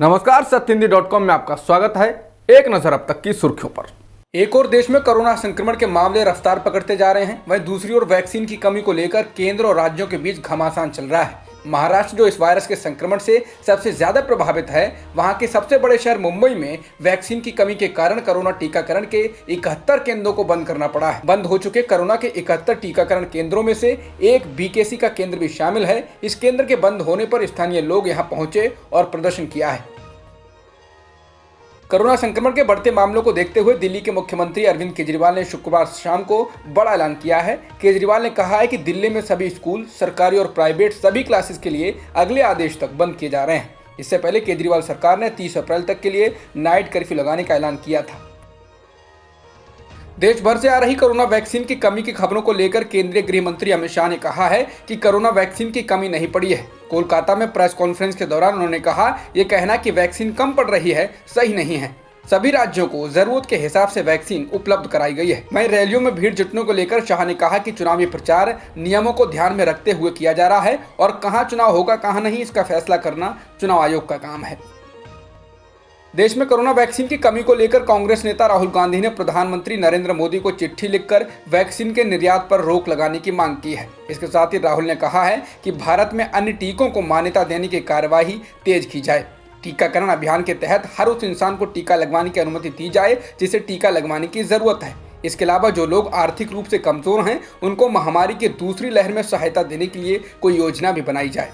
नमस्कार, सत्यहिंदी.com में आपका स्वागत है। एक नजर अब तक की सुर्खियों पर। एक और देश में कोरोना संक्रमण के मामले रफ्तार पकड़ते जा रहे हैं, वहीं दूसरी ओर वैक्सीन की कमी को लेकर केंद्र और राज्यों के बीच घमासान चल रहा है। महाराष्ट्र जो इस वायरस के संक्रमण से सबसे ज्यादा प्रभावित है, वहां के सबसे बड़े शहर मुंबई में वैक्सीन की कमी के कारण कोरोना टीकाकरण के 71 केंद्रों को बंद करना पड़ा है। बंद हो चुके कोरोना के 71 टीकाकरण केंद्रों में से एक बीकेसी का केंद्र भी शामिल है। इस केंद्र के बंद होने पर स्थानीय लोग यहां पहुंचे और प्रदर्शन किया है। कोरोना संक्रमण के बढ़ते मामलों को देखते हुए दिल्ली के मुख्यमंत्री अरविंद केजरीवाल ने शुक्रवार शाम को बड़ा ऐलान किया है। केजरीवाल ने कहा है कि दिल्ली में सभी स्कूल, सरकारी और प्राइवेट सभी क्लासेस के लिए अगले आदेश तक बंद किए जा रहे हैं। इससे पहले केजरीवाल सरकार ने 30 अप्रैल तक के लिए नाइट कर्फ्यू लगाने का ऐलान किया था। देश भर से आ रही कोरोना वैक्सीन की कमी की खबरों को लेकर केंद्रीय गृह मंत्री अमित शाह ने कहा है कि कोरोना वैक्सीन की कमी नहीं पड़ी है। कोलकाता में प्रेस कॉन्फ्रेंस के दौरान उन्होंने कहा, यह कहना कि वैक्सीन कम पड़ रही है सही नहीं है। सभी राज्यों को जरूरत के हिसाब से वैक्सीन उपलब्ध कराई गई है। वहीं रैलियों में भीड़ जुटने को लेकर शाह ने कहा कि चुनावी प्रचार नियमों को ध्यान में रखते हुए किया जा रहा है और कहां चुनाव होगा कहां नहीं, इसका फैसला करना चुनाव आयोग का काम है। देश में कोरोना वैक्सीन की कमी को लेकर कांग्रेस नेता राहुल गांधी ने प्रधानमंत्री नरेंद्र मोदी को चिट्ठी लिखकर वैक्सीन के निर्यात पर रोक लगाने की मांग की है। इसके साथ ही राहुल ने कहा है कि भारत में अन्य टीकों को मान्यता देने की कार्यवाही तेज की जाए। टीकाकरण अभियान के तहत हर उस इंसान को टीका लगवाने की अनुमति दी जाए जिसे टीका लगवाने की जरूरत है। इसके अलावा जो लोग आर्थिक रूप से कमजोर हैं, उनको महामारी की दूसरी लहर में सहायता देने के लिए कोई योजना भी बनाई जाए।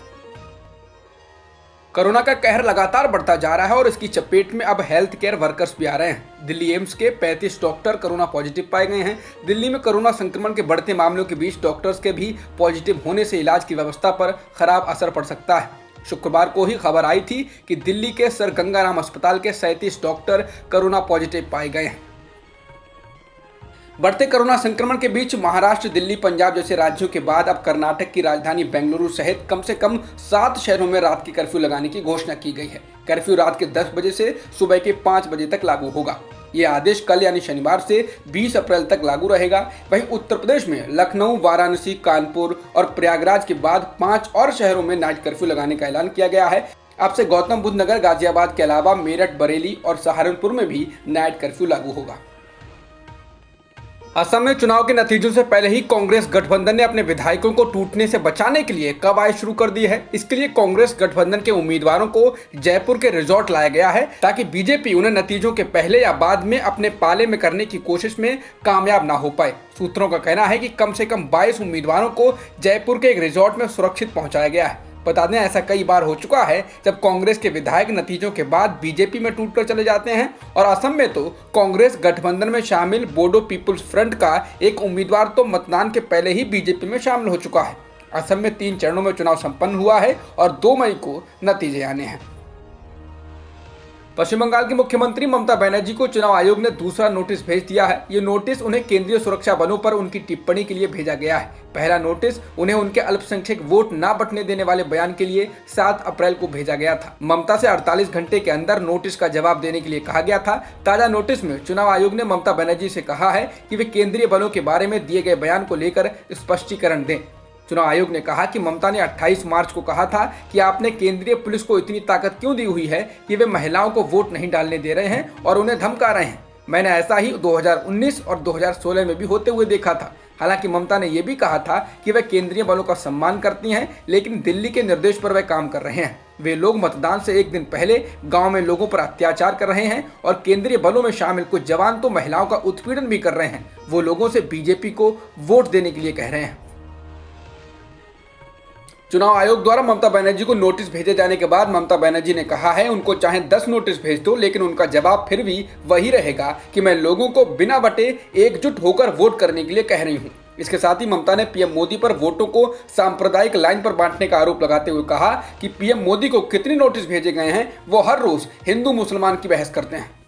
कोरोना का कहर लगातार बढ़ता जा रहा है और इसकी चपेट में अब हेल्थ केयर वर्कर्स भी आ रहे हैं। दिल्ली एम्स के 35 डॉक्टर कोरोना पॉजिटिव पाए गए हैं। दिल्ली में कोरोना संक्रमण के बढ़ते मामलों के बीच डॉक्टर्स के भी पॉजिटिव होने से इलाज की व्यवस्था पर खराब असर पड़ सकता है। शुक्रवार को ही खबर आई थी कि दिल्ली के सर गंगाराम अस्पताल के 37 डॉक्टर कोरोना पॉजिटिव पाए गए हैं। बढ़ते कोरोना संक्रमण के बीच महाराष्ट्र, दिल्ली, पंजाब जैसे राज्यों के बाद अब कर्नाटक की राजधानी बेंगलुरु सहित कम से कम 7 शहरों में रात की कर्फ्यू लगाने की घोषणा की गई है। कर्फ्यू रात के 10 बजे से सुबह के 5 बजे तक लागू होगा। ये आदेश कल यानी शनिवार से 20 अप्रैल तक लागू रहेगा। वहीं उत्तर प्रदेश में लखनऊ, वाराणसी, कानपुर और प्रयागराज के बाद 5 और शहरों में नाइट कर्फ्यू लगाने का ऐलान किया गया है। अब से गौतम बुद्ध नगर, गाजियाबाद के अलावा मेरठ, बरेली और सहारनपुर में भी नाइट कर्फ्यू लागू होगा। असम में चुनाव के नतीजों से पहले ही कांग्रेस गठबंधन ने अपने विधायकों को टूटने से बचाने के लिए कवायद शुरू कर दी है। इसके लिए कांग्रेस गठबंधन के उम्मीदवारों को जयपुर के रिजॉर्ट लाया गया है ताकि बीजेपी उन्हें नतीजों के पहले या बाद में अपने पाले में करने की कोशिश में कामयाब ना हो पाए। सूत्रों का कहना है कि कम से कम 22 उम्मीदवारों को जयपुर के एक रिजॉर्ट में सुरक्षित पहुंचाया गया है। बता दें, ऐसा कई बार हो चुका है जब कांग्रेस के विधायक नतीजों के बाद बीजेपी में टूटकर चले जाते हैं। और असम में तो कांग्रेस गठबंधन में शामिल बोडो पीपुल्स फ्रंट का एक उम्मीदवार तो मतदान के पहले ही बीजेपी में शामिल हो चुका है। असम में 3 चरणों में चुनाव संपन्न हुआ है और 2 मई को नतीजे आने हैं। पश्चिम बंगाल की मुख्यमंत्री ममता बनर्जी को चुनाव आयोग ने दूसरा नोटिस भेज दिया है। ये नोटिस उन्हें केंद्रीय सुरक्षा बलों पर उनकी टिप्पणी के लिए भेजा गया है। पहला नोटिस उन्हें उनके अल्पसंख्यक वोट न बंटने देने वाले बयान के लिए 7 अप्रैल को भेजा गया था। ममता से 48 घंटे के अंदर नोटिस का जवाब देने के लिए कहा गया था। ताजा नोटिस में चुनाव आयोग ने ममता बनर्जी से कहा है कि वे केंद्रीय बलों के बारे में दिए गए बयान को लेकर स्पष्टीकरण दें। चुनाव आयोग ने कहा कि ममता ने 28 मार्च को कहा था कि आपने केंद्रीय पुलिस को इतनी ताकत क्यों दी हुई है कि वे महिलाओं को वोट नहीं डालने दे रहे हैं और उन्हें धमका रहे हैं। मैंने ऐसा ही 2019 और 2016 में भी होते हुए देखा था। हालांकि ममता ने यह भी कहा था कि वे केंद्रीय बलों का सम्मान करती हैं, लेकिन दिल्ली के निर्देश पर वे काम कर रहे हैं। वे लोग मतदान से एक दिन पहले गांव में लोगों पर अत्याचार कर रहे हैं और केंद्रीय बलों में शामिल कुछ जवान तो महिलाओं का उत्पीड़न भी कर रहे हैं। वो लोगों से बीजेपी को वोट देने के लिए कह रहे हैं। चुनाव आयोग द्वारा ममता बनर्जी को नोटिस भेजे जाने के बाद ममता बनर्जी ने कहा है उनको चाहे 10 नोटिस भेज दो, लेकिन उनका जवाब फिर भी वही रहेगा कि मैं लोगों को बिना बटे एकजुट होकर वोट करने के लिए कह रही हूँ। इसके साथ ही ममता ने पीएम मोदी पर वोटों को सांप्रदायिक लाइन पर बांटने का आरोप लगाते हुए कहा कि पीएम मोदी को कितने नोटिस भेजे गए हैं, वो हर रोज हिंदू मुसलमान की बहस करते हैं।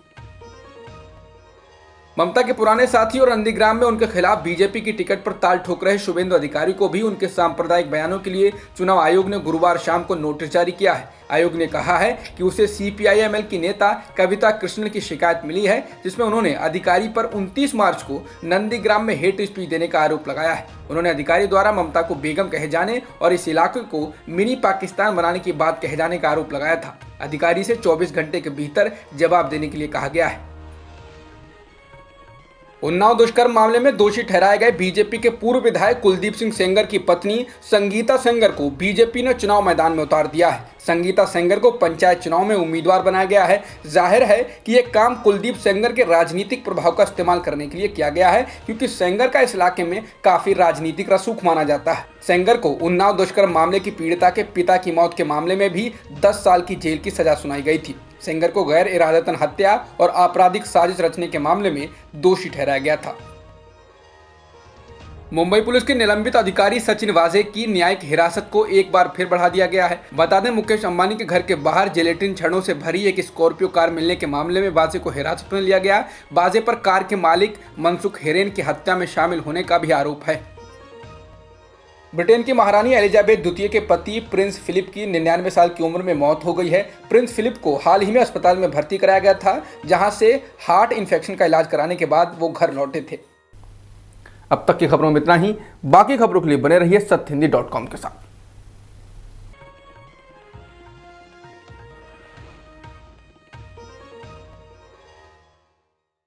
ममता के पुराने साथी और नंदीग्राम में उनके खिलाफ बीजेपी की टिकट पर ताल ठोक रहे शुभेंदु अधिकारी को भी उनके सांप्रदायिक बयानों के लिए चुनाव आयोग ने गुरुवार शाम को नोटिस जारी किया है। आयोग ने कहा है कि उसे सीपीआई-एमएल की नेता कविता कृष्णन की शिकायत मिली है, जिसमें उन्होंने अधिकारी पर 29 मार्च को नंदीग्राम में हेट स्पीच देने का आरोप लगाया है। उन्होंने अधिकारी द्वारा ममता को बेगम कहे जाने और इस इलाके को मिनी पाकिस्तान बनाने की बात कहे जाने का आरोप लगाया था। अधिकारी से 24 घंटे के भीतर जवाब देने के लिए कहा गया है। उन्नाव दुष्कर्म मामले में दोषी ठहराए गए बीजेपी के पूर्व विधायक कुलदीप सिंह सेंगर की पत्नी संगीता सेंगर को बीजेपी ने चुनाव मैदान में उतार दिया है। संगीता सेंगर को पंचायत चुनाव में उम्मीदवार बनाया गया है। जाहिर है कि यह काम कुलदीप सेंगर के राजनीतिक प्रभाव का इस्तेमाल करने के लिए किया गया है, क्योंकि सेंगर का इस इलाके में काफी राजनीतिक रसूख माना जाता है। सेंगर को उन्नाव दुष्कर्म मामले की पीड़िता के पिता की मौत के मामले में भी 10 साल की जेल की सजा सुनाई गई थी। सेंगर को गैर इरादतन हत्या और आपराधिक साजिश रचने के मामले में दोषी ठहराया गया था। मुंबई पुलिस के निलंबित अधिकारी सचिन वाजे की न्यायिक हिरासत को एक बार फिर बढ़ा दिया गया है। बता दें, मुकेश अंबानी के घर के बाहर जिलेटिन छड़ों से भरी एक स्कॉर्पियो कार मिलने के मामले में वाजे को हिरासत में लिया गया। वाजे पर कार के मालिक मनसुख हिरेन की हत्या में शामिल होने का भी आरोप है। ब्रिटेन की महारानी एलिजाबेथ द्वितीय के पति प्रिंस फिलिप की 99 साल की उम्र में मौत हो गई है। प्रिंस फिलिप को हाल ही में अस्पताल में भर्ती कराया गया था, जहां से हार्ट इन्फेक्शन का इलाज कराने के बाद वो घर लौटे थे। अब तक की खबरों में इतना ही। बाकी खबरों के लिए बने रहिए सत्यहिंदी.com के साथ।